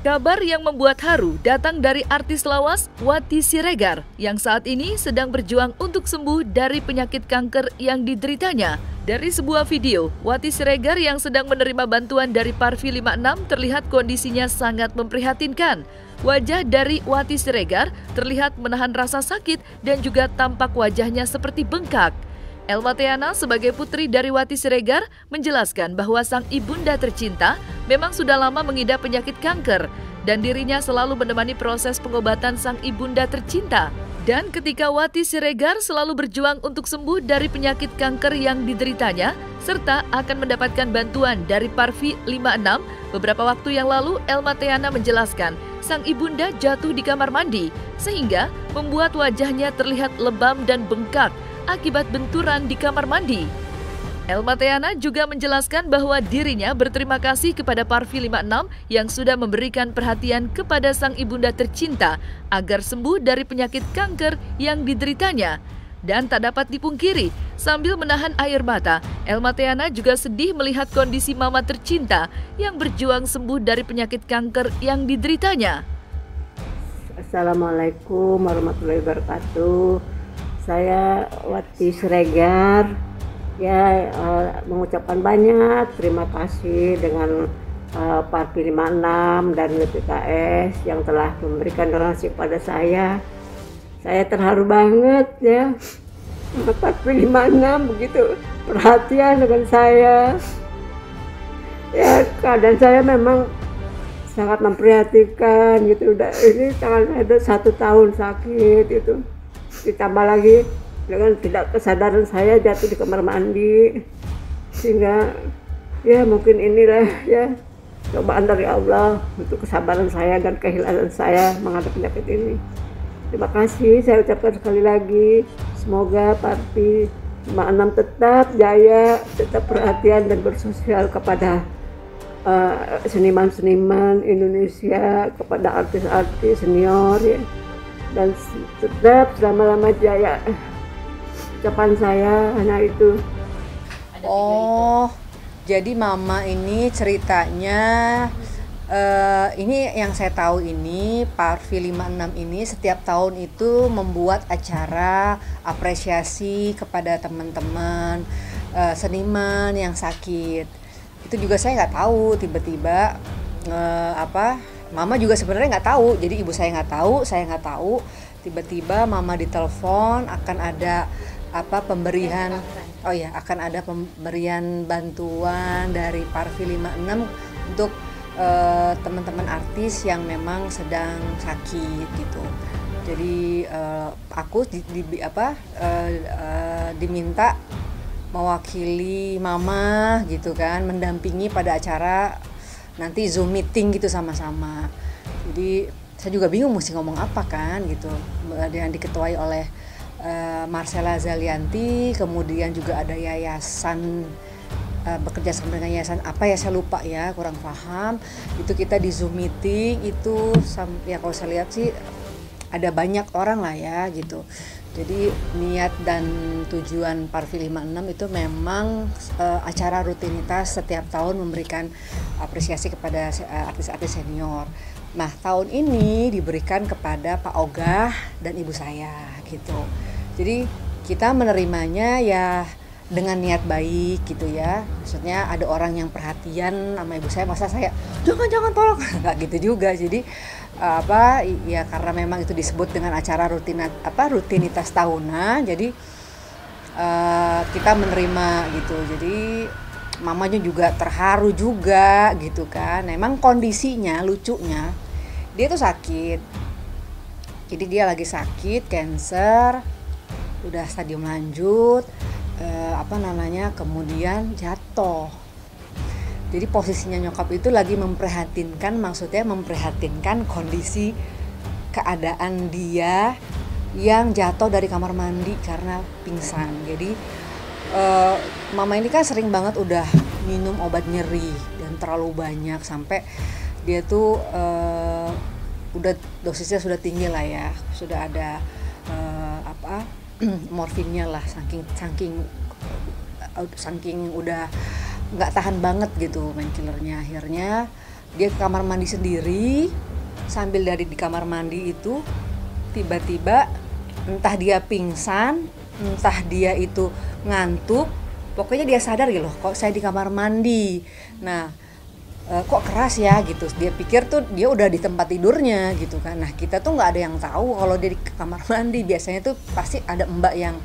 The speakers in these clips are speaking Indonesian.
Kabar yang membuat haru datang dari artis lawas Wati Siregar yang saat ini sedang berjuang untuk sembuh dari penyakit kanker yang dideritanya. Dari sebuah video, Wati Siregar yang sedang menerima bantuan dari Parvi 56 terlihat kondisinya sangat memprihatinkan. Wajah dari Wati Siregar terlihat menahan rasa sakit dan juga tampak wajahnya seperti bengkak. Elma Theana sebagai putri dari Wati Siregar menjelaskan bahwa sang ibunda tercinta memang sudah lama mengidap penyakit kanker dan dirinya selalu menemani proses pengobatan sang ibunda tercinta. Dan ketika Wati Siregar selalu berjuang untuk sembuh dari penyakit kanker yang dideritanya, serta akan mendapatkan bantuan dari Parvi 56, beberapa waktu yang lalu Elma Theana menjelaskan sang ibunda jatuh di kamar mandi sehingga membuat wajahnya terlihat lebam dan bengkak akibat benturan di kamar mandi. Elma Theana juga menjelaskan bahwa dirinya berterima kasih kepada Parvi 56 yang sudah memberikan perhatian kepada sang ibunda tercinta agar sembuh dari penyakit kanker yang dideritanya. Dan tak dapat dipungkiri, sambil menahan air mata, Elma Theana juga sedih melihat kondisi mama tercinta yang berjuang sembuh dari penyakit kanker yang dideritanya. Assalamualaikum warahmatullahi wabarakatuh. Saya Wati Siregar mengucapkan banyak terima kasih dengan Parvi 56 dan WPKS yang telah memberikan donasi pada saya. Saya terharu banget ya. Parvi 56 begitu perhatian dengan saya. Ya, keadaan saya memang sangat memprihatinkan gitu. Ini ada 1 tahun sakit itu. Ditambah lagi dengan tidak kesadaran saya jatuh di kamar mandi, sehingga ya mungkin inilah ya cobaan dari Allah untuk kesabaran saya dan kehilangan saya menghadapi penyakit ini. Terima kasih saya ucapkan sekali lagi, semoga Parvi 56 tetap jaya, tetap perhatian dan bersosial kepada seniman-seniman Indonesia, kepada artis-artis senior ya. Dan tetap selama-lama jaya. Ucapan saya hanya itu. Oh, jadi mama ini ceritanya ini yang saya tahu ini Parvi 56 ini setiap tahun itu membuat acara apresiasi kepada teman-teman seniman yang sakit. Itu juga saya nggak tahu, tiba-tiba Mama juga sebenarnya nggak tahu, jadi ibu saya nggak tahu, saya nggak tahu. Tiba-tiba mama ditelepon akan ada pemberian, akan ada pemberian bantuan dari Parvi 56 untuk teman-teman artis yang memang sedang sakit gitu. Jadi aku diminta mewakili mama gitu kan, mendampingi pada acara nanti Zoom meeting gitu sama-sama. Jadi saya juga bingung mesti ngomong apa kan gitu. Yang diketuai oleh Marcella Zalianti, kemudian juga ada yayasan bekerja sama dengan yayasan apa ya, saya lupa ya, kurang paham. Itu kita di Zoom meeting itu ya kalau saya lihat sih ada banyak orang lah ya gitu. Jadi niat dan tujuan Parvi 56 itu memang acara rutinitas setiap tahun memberikan apresiasi kepada artis-artis senior. Nah, tahun ini diberikan kepada Pak Ogah dan ibu saya gitu. Jadi kita menerimanya ya dengan niat baik gitu ya. Maksudnya ada orang yang perhatian sama ibu saya, masa saya jangan tolong, nggak gitu juga. Jadi ya karena memang itu disebut dengan acara rutinitas tahunan, jadi kita menerima gitu. Jadi mamanya juga terharu juga gitu kan. Memang kondisinya lucunya dia tuh sakit, jadi dia lagi sakit cancer, udah stadium lanjut, kemudian jatuh. Jadi posisinya nyokap itu lagi memprihatinkan kondisi keadaan dia yang jatuh dari kamar mandi karena pingsan. Jadi mama ini kan sering banget udah minum obat nyeri dan terlalu banyak sampai dia tuh udah dosisnya sudah tinggi lah ya, sudah ada morfinnya lah, saking udah nggak tahan banget gitu painkillernya. Akhirnya dia ke kamar mandi sendiri, sambil dari di kamar mandi itu tiba-tiba entah dia pingsan, entah dia itu ngantuk, pokoknya dia sadar gitu loh, kok saya di kamar mandi. Nah, kok keras ya gitu. Dia pikir tuh dia udah di tempat tidurnya gitu kan. Nah, kita tuh nggak ada yang tahu kalau dia di kamar mandi. Biasanya tuh pasti ada mbak yang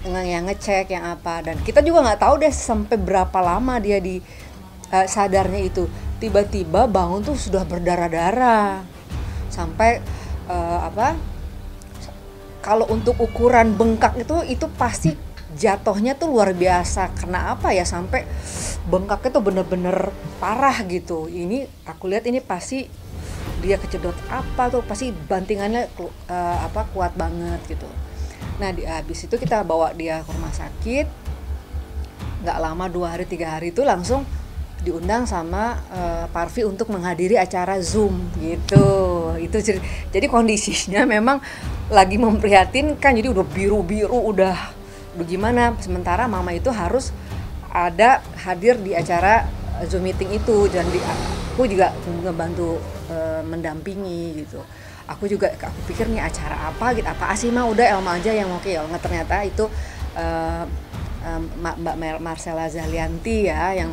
ngecek yang apa, dan kita juga nggak tahu deh sampai berapa lama dia di sadarnya itu. Tiba-tiba bangun tuh sudah berdarah-darah sampai kalau untuk ukuran bengkak itu pasti jatuhnya tuh luar biasa. Karena apa ya, sampai bengkaknya tuh bener-bener parah gitu. Ini aku lihat ini pasti dia kejedot apa tuh, pasti bantingannya kuat banget gitu. Nah, habis itu kita bawa dia ke rumah sakit. Nggak lama, 2 hari 3 hari itu langsung diundang sama Parvi untuk menghadiri acara Zoom gitu. Itu jadi kondisinya memang lagi memprihatinkan. Jadi udah biru-biru, udah gimana. Sementara mama itu harus ada hadir di acara Zoom meeting itu, dan aku juga ngebantu mendampingi gitu. Aku pikir nih acara apa gitu, apa sih mah, udah Elma aja yang oke. Ya ternyata itu Mbak Marcella Zalianti ya, yang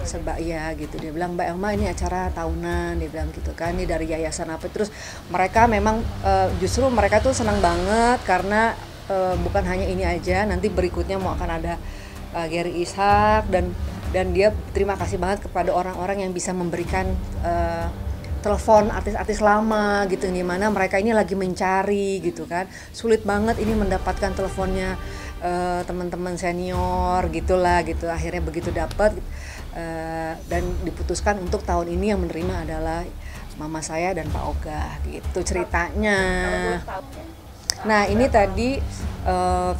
sebaya gitu. Dia bilang, Mbak Elma ini acara tahunan, dia bilang gitu kan, ini dari yayasan apa. Terus mereka memang justru mereka tuh senang banget karena bukan hanya ini aja, nanti berikutnya mau akan ada Gary Ishak, dan dia terima kasih banget kepada orang-orang yang bisa memberikan telepon artis-artis lama gitu, dimana mereka ini lagi mencari gitu kan, sulit banget ini mendapatkan teleponnya teman-teman senior gitulah gitu. Akhirnya begitu dapat dan diputuskan untuk tahun ini yang menerima adalah mama saya dan Pak Oga gitu ceritanya. Nah, ini tadi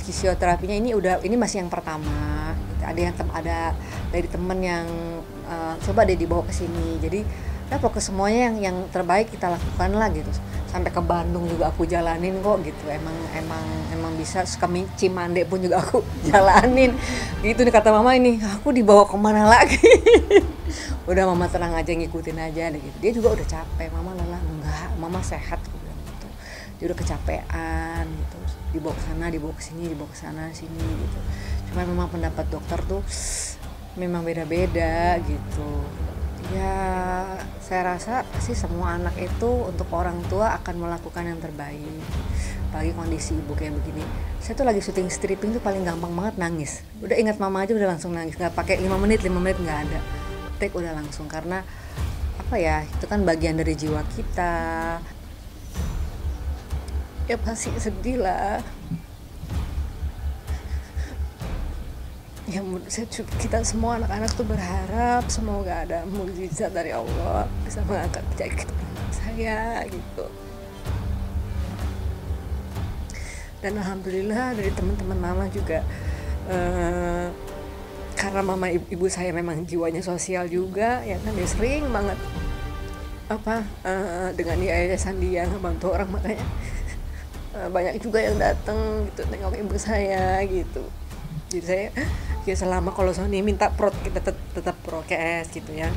fisioterapinya ini masih yang pertama. Ada dari temen yang coba deh dibawa ke sini. Jadi pokoknya semuanya yang terbaik kita lakukan lah gitu. Sampai ke Bandung juga aku jalanin kok gitu. Emang bisa. Ke Cimande pun juga aku jalanin. Gitu nih kata mama, ini aku dibawa kemana lagi? Udah mama tenang aja, ngikutin aja deh gitu. Dia juga udah capek. Mama lelah, enggak, mama sehat gitu. Dia udah kecapean gitu. Dibawa ke sana, dibawa ke sini, dibawa ke sana sini gitu. Cuma memang pendapat dokter tuh memang beda-beda gitu. Ya, saya rasa pasti semua anak itu untuk orang tua akan melakukan yang terbaik. Apalagi kondisi ibu kayak begini. Saya tuh lagi syuting stripping tuh paling gampang banget nangis. Udah ingat mama aja udah langsung nangis. Nggak pakai 5 menit nggak ada. Take udah langsung, karena apa ya, itu kan bagian dari jiwa kita. Ya pasti sedih lah. Ya kita semua anak-anak tuh berharap semoga ada mukjizat dari Allah bisa mengangkat penyakit saya gitu. Dan alhamdulillah dari teman-teman mama juga, karena mama ibu saya memang jiwanya sosial juga ya kan, dia sering banget dengan yayasan dia ngebantu orang, makanya banyak juga yang datang gitu nengok ibu saya gitu. Jadi saya ya selama kalau Sony minta kita tetap prokes gitu ya,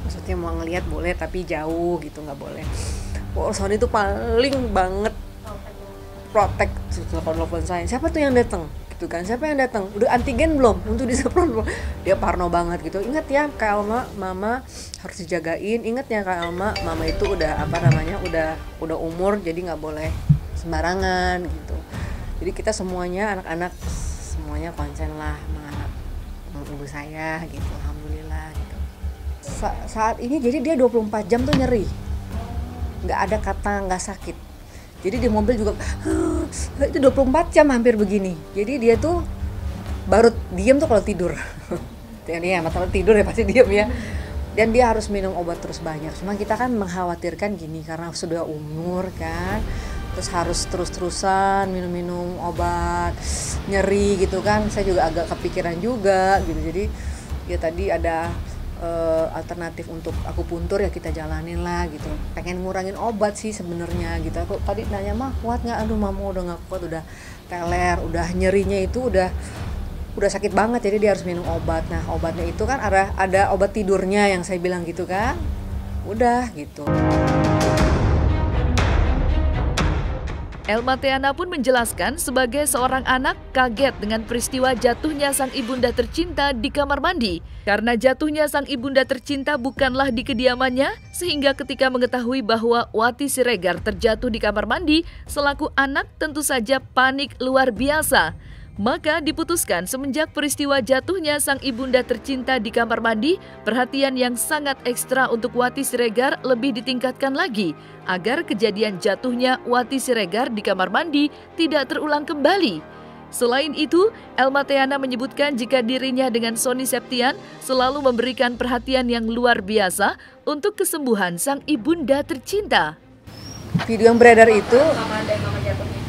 maksudnya mau ngelihat boleh tapi jauh gitu, nggak boleh. Sony itu paling banget protek. Telepon saya, siapa tuh yang datang gitu kan, siapa yang datang, udah antigen belum, untuk disemprot belum. Dia parno banget gitu. Ingat ya Kak Alma, mama harus dijagain. Ingat ya Kak Alma, mama itu udah udah umur, jadi nggak boleh sembarangan gitu. Jadi kita semuanya anak-anak semuanya konsen lah sama ibu saya gitu, alhamdulillah gitu. Saat ini jadi dia 24 jam tuh nyeri, nggak ada kata nggak sakit. Jadi di mobil juga itu 24 jam hampir begini. Jadi dia tuh baru diem tuh kalau tidur. Ya masalah tidur ya pasti diem ya. Dan dia harus minum obat terus banyak. Cuma kita kan mengkhawatirkan gini karena sudah umur kan, terus harus terus-terusan minum obat, nyeri gitu kan. Saya juga agak kepikiran juga gitu. Jadi ya tadi ada alternatif untuk akupuntur, ya kita jalanin lah gitu. Pengen ngurangin obat sih sebenarnya gitu. Aku tadi nanya, mah kuat nggak? Aduh mama udah nggak kuat, udah teler, udah nyerinya itu udah udah sakit banget, jadi dia harus minum obat. Nah obatnya itu kan ada obat tidurnya yang saya bilang gitu kan, udah gitu. Elma Teana pun menjelaskan sebagai seorang anak kaget dengan peristiwa jatuhnya sang ibunda tercinta di kamar mandi. Karena jatuhnya sang ibunda tercinta bukanlah di kediamannya, sehingga ketika mengetahui bahwa Wati Siregar terjatuh di kamar mandi, selaku anak tentu saja panik luar biasa. Maka diputuskan semenjak peristiwa jatuhnya sang ibunda tercinta di kamar mandi, perhatian yang sangat ekstra untuk Wati Siregar lebih ditingkatkan lagi agar kejadian jatuhnya Wati Siregar di kamar mandi tidak terulang kembali. Selain itu, Elma Teana menyebutkan jika dirinya dengan Sony Septian selalu memberikan perhatian yang luar biasa untuk kesembuhan sang ibunda tercinta. Video yang beredar itu Kapan dari mama jatuhnya?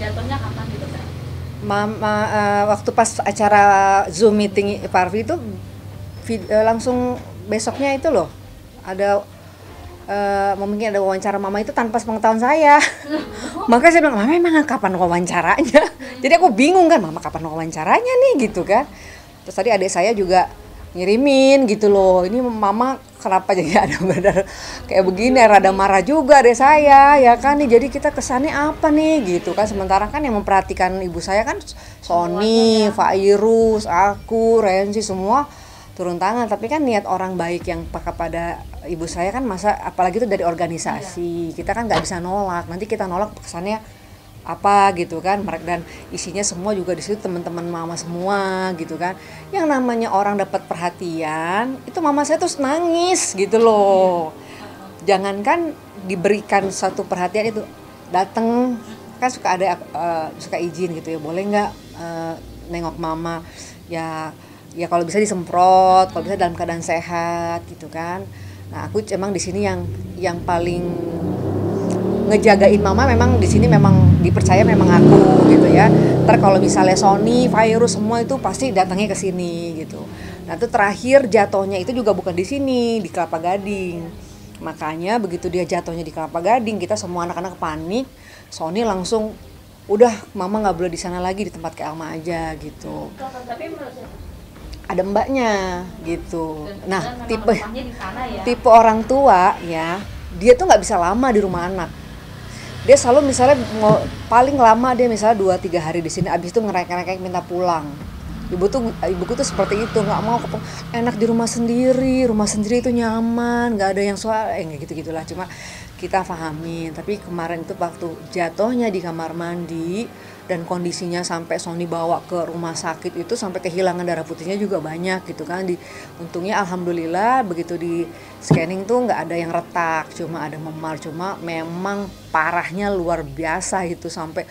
Jatuhnya kapan gitu kan? Mama waktu pas acara Zoom meeting Parvi itu langsung besoknya itu loh ada mungkin ada wawancara mama itu tanpa sepengetahuan saya. Maka saya bilang, mama emang kapan wawancaranya? Jadi aku bingung kan, mama kapan wawancaranya nih gitu kan. Terus tadi adik saya juga ngirimin gitu loh, ini mama kenapa jadi ada benar kayak begini, rada marah juga deh saya ya kan nih, jadi kita kesannya apa nih gitu kan. Sementara kan yang memperhatikan ibu saya kan Sony, Fairuz, aku, Renzi semua turun tangan, tapi kan niat orang baik yang pada ibu saya kan masa apalagi itu dari organisasi, kita kan nggak bisa nolak, nanti kita nolak kesannya apa gitu kan. Dan isinya semua juga di situ teman-teman mama semua gitu kan. Yang namanya orang dapat perhatian itu mama saya tuh nangis gitu loh. Jangankan diberikan satu perhatian itu, datang kan suka ada suka izin gitu ya, boleh nggak nengok mama ya kalau bisa disemprot, kalau bisa dalam keadaan sehat gitu kan. Nah aku emang di sini yang paling ngejagain mama memang di sini memang dipercaya memang aku gitu ya. Ntar kalau misalnya Sony, Fairuz semua itu pasti datangnya ke sini gitu. Nah itu terakhir jatuhnya itu juga bukan di sini, di Kelapa Gading. Makanya begitu dia jatuhnya di Kelapa Gading, kita semua anak-anak panik. Sony langsung udah mama nggak boleh di sana lagi, di tempat Kak Elma aja gitu. Tapi menurut saya Ada mbaknya gitu. Nah ya. tipe orang tua ya, dia tuh nggak bisa lama di rumah anak. Dia selalu misalnya paling lama dia misalnya 2-3 hari di sini, abis itu ngerek-ngerek minta pulang. Ibuku tuh seperti itu, nggak mau enak di rumah sendiri itu nyaman, nggak ada yang soal gitu-gitulah. Cuma kita pahami. Tapi kemarin itu waktu jatuhnya di kamar mandi dan kondisinya sampai Sony bawa ke rumah sakit itu sampai kehilangan darah putihnya juga banyak gitu kan. Untungnya alhamdulillah begitu di scanning tuh nggak ada yang retak, cuma ada memar. Cuma memang parahnya luar biasa itu sampai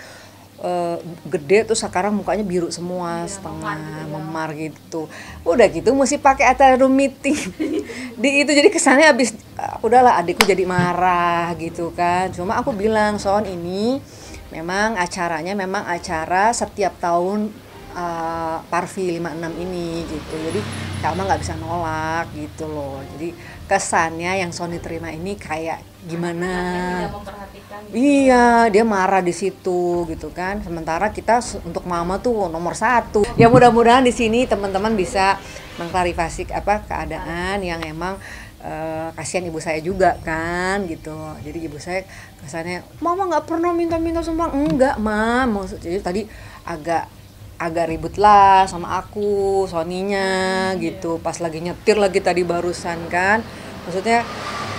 gede tuh sekarang mukanya biru semua, setengah memar gitu. Udah gitu mesti pakai acara meeting di itu, jadi kesannya abis udahlah adikku jadi marah gitu kan. Cuma aku bilang, Son, ini memang acaranya memang acara setiap tahun Parvi 56 ini gitu. Jadi Elma nggak bisa nolak gitu loh. Jadi kesannya yang Sony terima ini kayak gimana? Iya, dia marah di situ gitu kan. Sementara kita untuk mama tuh nomor 1. Ya mudah-mudahan di sini teman-teman bisa mengklarifikasi keadaan yang emang kasihan ibu saya juga kan gitu. Jadi ibu saya kesannya mama nggak pernah minta sumbang, enggak mam. Jadi tadi agak ribut lah sama aku, Soninya gitu. Pas lagi nyetir lagi tadi barusan kan. Maksudnya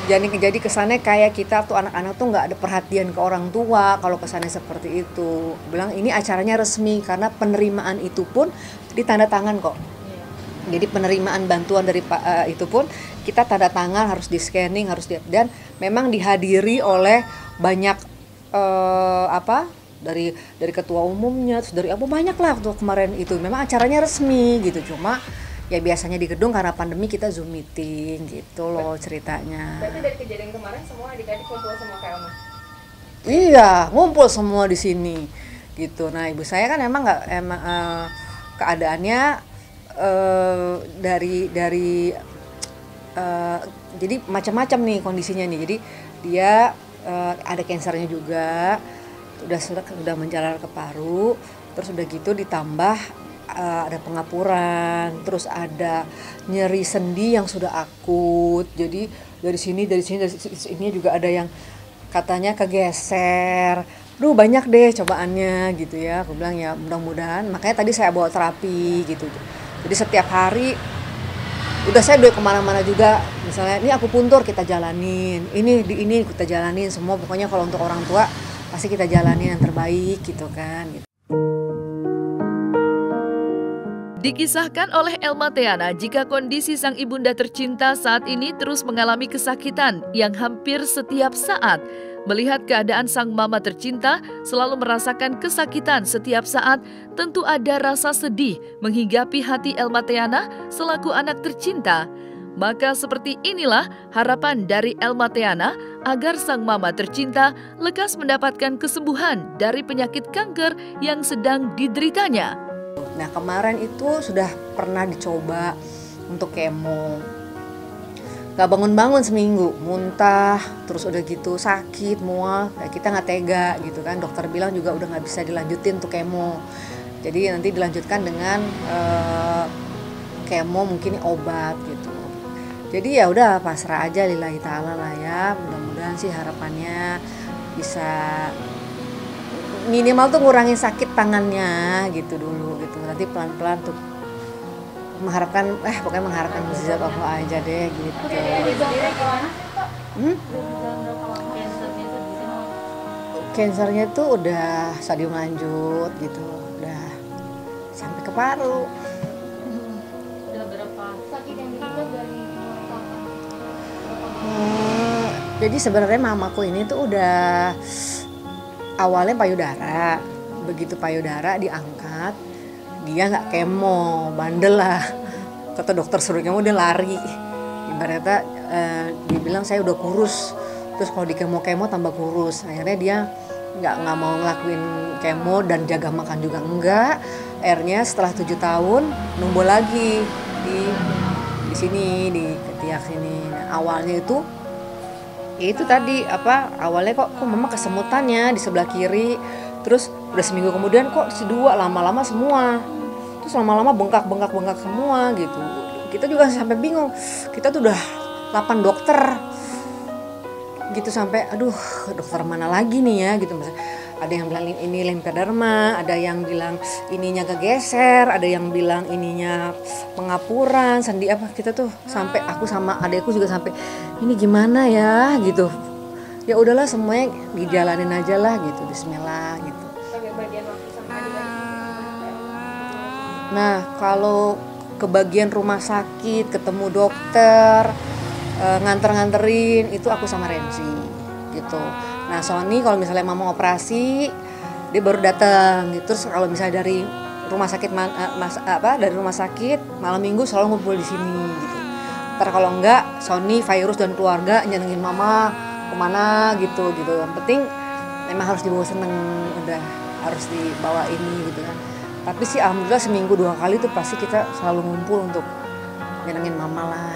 jadi kesannya kayak kita tuh anak-anak tuh nggak ada perhatian ke orang tua kalau kesannya seperti itu. Bilang ini acaranya resmi karena penerimaan itu pun ditanda tangan kok. Jadi penerimaan bantuan dari itu pun kita tanda tangan, harus di scanning, dan memang dihadiri oleh banyak dari ketua umumnya, terus dari banyak lah waktu kemarin itu. Memang acaranya resmi gitu, cuma ya biasanya di gedung karena pandemi kita Zoom meeting gitu loh ceritanya. Berarti dari kejadian kemarin semua adik-adik kumpul sama Kak Elma? Iya, ngumpul semua di sini gitu. Nah ibu saya kan emang keadaannya jadi macam-macam nih kondisinya nih. Jadi dia ada kansernya juga, udah menjalar ke paru, terus udah gitu ditambah ada pengapuran, terus ada nyeri sendi yang sudah akut. Jadi dari sini juga ada yang katanya kegeser. Duh, banyak deh cobaannya gitu ya. Aku bilang ya mudah-mudahan, makanya tadi saya bawa terapi gitu. Jadi setiap hari udah saya udah kemana-mana juga, misalnya ini akupuntur kita jalanin, ini kita jalanin semua, pokoknya kalau untuk orang tua pasti kita jalanin yang terbaik gitu kan gitu. Dikisahkan oleh Elma Teana jika kondisi sang ibunda tercinta saat ini terus mengalami kesakitan yang hampir setiap saat. Melihat keadaan sang mama tercinta selalu merasakan kesakitan setiap saat, tentu ada rasa sedih menghinggapi hati Elma Teana selaku anak tercinta. Maka seperti inilah harapan dari Elma Teana agar sang mama tercinta lekas mendapatkan kesembuhan dari penyakit kanker yang sedang dideritanya. Nah, kemarin itu sudah pernah dicoba untuk kemo. Gak bangun-bangun seminggu, muntah, terus udah gitu sakit, mual, kita gak tega gitu kan. Dokter bilang juga udah gak bisa dilanjutin untuk kemo. Jadi nanti dilanjutkan dengan kemo, mungkin obat gitu. Jadi ya udah pasrah aja lillahi ta'ala lah ya. Mudah-mudahan sih harapannya bisa minimal tuh ngurangin sakit tangannya gitu dulu gitu. Nanti pelan-pelan tuh pokoknya mengharapkan mukjizat Allah aja deh gitu. Kansernya tuh udah stadium lanjut gitu, udah sampai ke paru. Udah berapa sakit yang diderita dari Jadi sebenarnya mamaku ini tuh udah awalnya payudara, begitu payudara diangkat dia nggak kemo, bandel lah. Kata dokter suruh kemo dia lari. Ibaratnya dia bilang saya udah kurus, terus kalau di kemo tambah kurus. Akhirnya dia nggak mau ngelakuin kemo dan jaga makan juga enggak. Akhirnya setelah 7 tahun numbuh lagi di sini di ketiak sini. Nah, awalnya itu tadi awalnya kok mama kesemutannya di sebelah kiri, terus udah seminggu kemudian kok si dua lama-lama semua. Terus lama-lama bengkak semua gitu. Kita juga sampai bingung. Kita tuh udah 8 dokter. Gitu sampai aduh dokter mana lagi nih ya gitu. Ada yang bilang ini limfoderma, ada yang bilang ininya kegeser, ada yang bilang ininya pengapuran, sendi apa. Kita tuh sampai aku sama adekku juga sampai ini gimana ya gitu. Ya udahlah semuanya dijalanin aja lah gitu. Bismillah gitu. Nah, kalau ke bagian rumah sakit, ketemu dokter, nganterin, itu aku sama Renzi gitu. Nah, Sony kalau misalnya mama operasi, dia baru datang gitu. Terus kalau misalnya dari rumah sakit dari rumah sakit malam minggu selalu ngumpul di sini gitu. Ntar kalau enggak, Sony, Virus dan keluarga nyenengin mama kemana gitu. Yang penting memang harus dibawa seneng, udah harus dibawa ini gitu kan. Tapi sih alhamdulillah seminggu 2 kali tuh pasti kita selalu ngumpul untuk nyenengin mama lah.